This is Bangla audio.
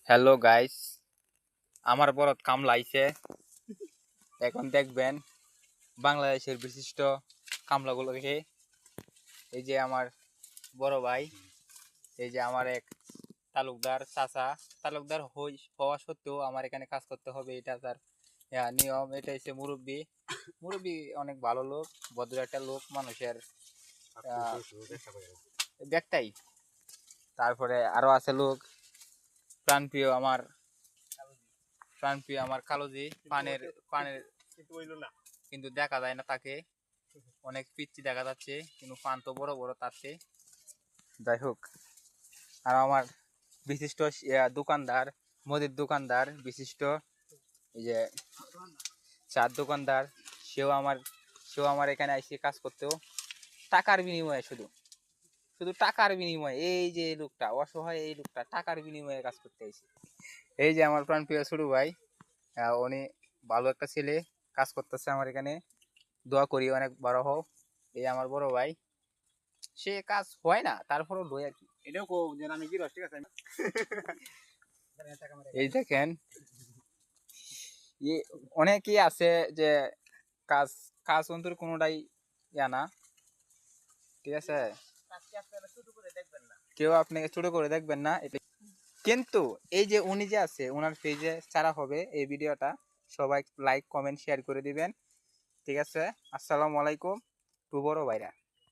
হ্যালো গাইস, আমার বরত কামলাইছে। এখন দেখবেন বাংলাদেশের বিশিষ্ট কামলাগুলোকে। এই যে আমার বড় ভাই, এই যে আমার এক তালুকদার চাচা। তালুকদার হওয়া সত্ত্বেও আমার এখানে কাজ করতে হবে, এটা তার নিয়ম। এটা হচ্ছে মুরব্বী। মুরব্বী অনেক ভালো লোক, ভদ্র একটা লোক, মানুষের দেখতাই। তারপরে আরো আছে লোক প্রাণপ্রিয় আমার, কালোজি। পানের পানের কিন্তু দেখা যায় না তাকে, অনেক পিচ্ছি দেখা যাচ্ছে, কিন্তু পান তো বড় বড় তার চেয়ে। যাই হোক, আর আমার বিশিষ্ট দোকানদার, মুদির দোকানদার বিশিষ্ট, এই যে চার দোকানদার, সেও আমার এখানে এসে কাজ করতেও টাকার বিনিময়ে, শুধু শুধু টাকার বিনিময়ে। এই যে এই লোকটা অসহায়, এই লোকটা টাকার বিনিময়ে কাজ করতে এসে। এই যে আমার প্রাণপ্রিয় ছোট ভাই, উনি ভালো একটা ছেলে, কাজ করতেছে আমার এখানে। দোয়া করি অনেক বড় হোক। এই আমার বড় ভাই, সে কাজ হয় না, তারপরও লই আর কি। এটাও কো যে আমি কি ঠিক আছে। এই দেখেন, অনেকেই আছে যে কাজ কাজ অন্তর কোনোটাই না, ঠিক আছে। কেউ আপনাকে ছোট করে দেখবেন না এটা। কিন্তু এই যে উনি যে আছে, ওনার পেজে ছাড়া হবে এই ভিডিওটা, সবাই লাইক কমেন্ট শেয়ার করে দিবেন, ঠিক আছে। আসসালামু আলাইকুম টু বড় ভাইরা।